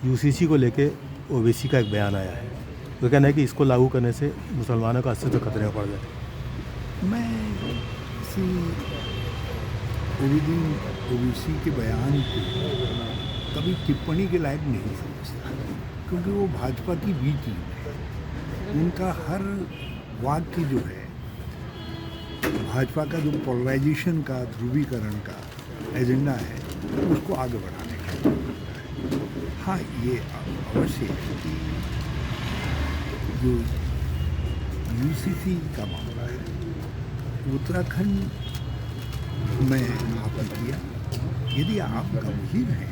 UCC को लेके ओवैसी का एक बयान आया है। वो कहना है कि इसको लागू करने से मुसलमानों का अस्तित्व खतरे में पड़ जाए। मैं किसी ओवैसी के बयान को कभी टिप्पणी के लायक नहीं समझता, क्योंकि वो भाजपा की बी टीम है। उनका हर वाक्य जो है भाजपा का जो पोलराइजेशन का, ध्रुवीकरण का एजेंडा है, उसको आगे बढ़ाने का है। हाँ, ये अवश्य है कि जो यूसीसी का मामला है, उत्तराखंड में आपने किया, यदि आप गंभीर हैं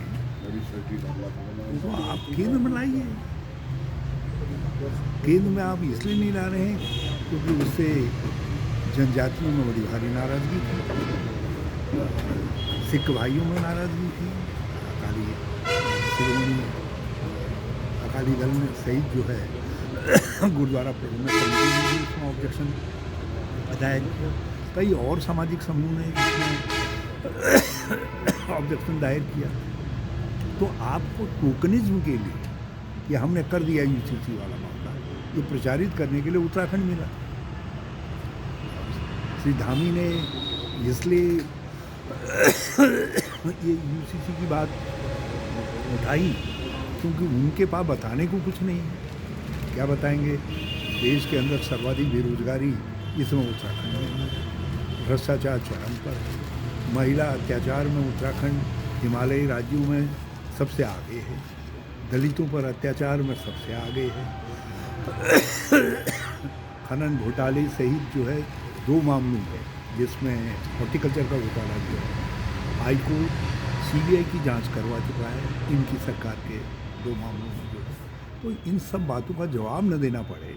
तो आप केंद्र में लाइए। केंद्र में आप इसलिए नहीं ला रहे हैं क्योंकि उससे जनजातियों में बड़ी भारी नाराज़गी थी, सिख भाइयों में नाराज़गी थी, अकाली दल में सहित जो है गुरुद्वारा प्रबंधक कमेटी ने भी उसमें ऑब्जेक्शन बताया गया। कई और सामाजिक समूह ने इसमें ऑब्जेक्शन दायर किया। तो आपको टोकनिज्म के लिए कि हमने कर दिया यूसीसी वाला मामला, ये प्रचारित करने के लिए उत्तराखंड मिला। श्री धामी ने इसलिए ये यूसीसी की बात उठाई क्योंकि उनके पास बताने को कुछ नहीं है। क्या बताएंगे? देश के अंदर सर्वाधिक बेरोजगारी इसमें उत्तराखंड में, भ्रष्टाचार चरम पर, महिला अत्याचार में उत्तराखंड हिमालयी राज्यों में सबसे आगे है, दलितों पर अत्याचार में सबसे आगे है। खनन घोटाले सहित जो है 2 मामलों में, जिसमें हॉर्टिकल्चर का घोटाला जो है हाईकोर्ट सीबीआई की जांच करवा चुका है इनकी सरकार के 2 मामलों में जो है। तो इन सब बातों का जवाब न देना पड़े,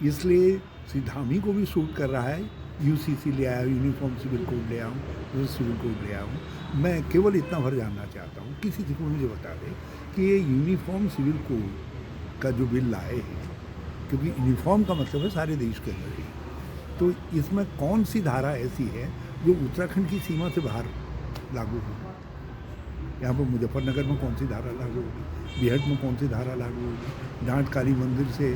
इसलिए श्री धामी को भी सूट कर रहा है यूसीसी ले आया, यूनिफॉर्म सिविल कोड ले आऊँ, सिविल कोड ले आऊँ। मैं केवल इतना भर जानना चाहता हूँ, किसी को मुझे बता दे कि ये यूनिफॉर्म सिविल कोड का जो बिल लाए हैं, क्योंकि यूनिफॉर्म का मतलब है सारे देश के अंदर ही, तो इसमें कौन सी धारा ऐसी है जो उत्तराखंड की सीमा से बाहर लागू होगी? यहाँ पर मुजफ्फरनगर में कौन सी धारा लागू होगी, बिहट में कौन सी धारा लागू होगी, डांट काली मंदिर से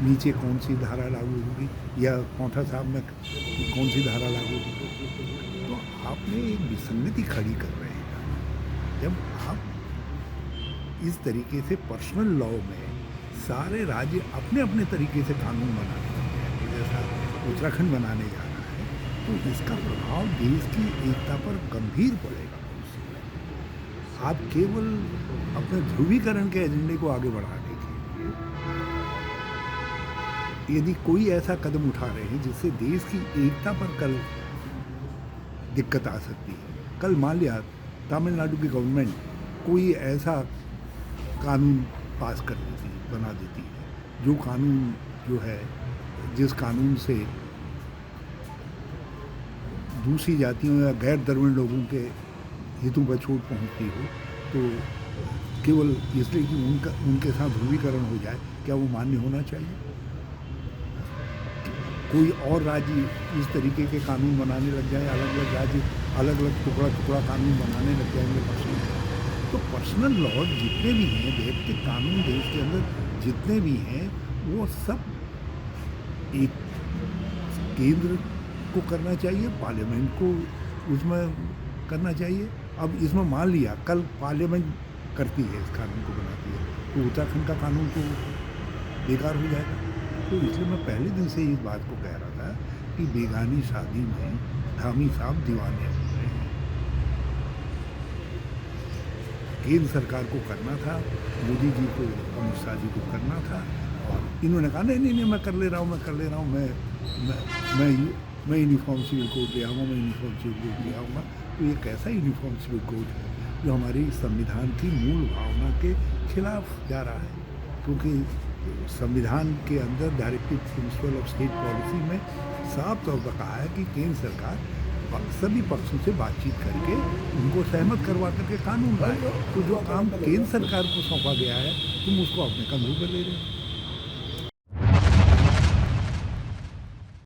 नीचे कौन सी धारा लागू होगी, या पौंठा साहब में कौन सी धारा लागू होगी? तो आपने एक विसंगति खड़ी कर रहे हैं। जब आप इस तरीके से पर्सनल लॉ में सारे राज्य अपने अपने तरीके से कानून बनाने लगे हैं, जैसा उत्तराखंड बनाने जा रहा है, तो इसका प्रभाव देश की एकता पर गंभीर पड़ेगा। आप केवल अपने ध्रुवीकरण के एजेंडे को आगे बढ़ाने के लिए यदि कोई ऐसा कदम उठा रहे हैं जिससे देश की एकता पर कल दिक्कत आ सकती है। कल मान लिया तमिलनाडु की गवर्नमेंट कोई ऐसा कानून पास कर देती है, बना देती है, जो कानून जो है, जिस कानून से दूसरी जातियों या गैर द्रविड़ लोगों के हितों पर चोट पहुंचती हो, तो केवल इसलिए कि उनके साथ ध्रुवीकरण हो जाए, क्या वो मान्य होना चाहिए? कोई और राज्य इस तरीके के कानून बनाने लग जाए, अलग अलग राज्य अलग अलग टुकड़ा टुकड़ा कानून बनाने लग जाएंगे पर्सनल। तो पर्सनल लॉ जितने भी हैं, वैयक्तिक कानून देश के अंदर जितने भी हैं, वो सब एक केंद्र को करना चाहिए, पार्लियामेंट को उसमें करना चाहिए। अब इसमें मान लिया कल पार्लियामेंट करती है, इस कानून को बनाती है, तो उत्तराखंड का कानून तो बेकार हो जाएगा। तो इसलिए मैं पहले दिन से इस बात को कह रहा था कि बेगानी शादी में धामी साहब दीवाने हो रहे हैं। केंद्र सरकार को करना था, मोदी जी को, अमित शाह जी को करना था, और इन्होंने कहा नहीं मैं कर ले रहा हूँ, मैं यूनिफॉर्म सिविल कोड ले आऊँगा, मैं यूनिफॉर्म सिविल कोड ले आऊँगा। तो ये कैसा यूनिफॉर्म सिविल कोड है जो हमारी संविधान की मूल भावना के खिलाफ जा रहा है? क्योंकि संविधान के अंदर directive principle of state policy में साफ तौर पर कहा है कि केंद्र सरकार सभी पक्षों से बातचीत करके उनको सहमत करवा करके कानून लाए। तो जो काम केंद्र सरकार को सौंपा गया है, तुम उसको अपने कंधों पर ले रहे हो।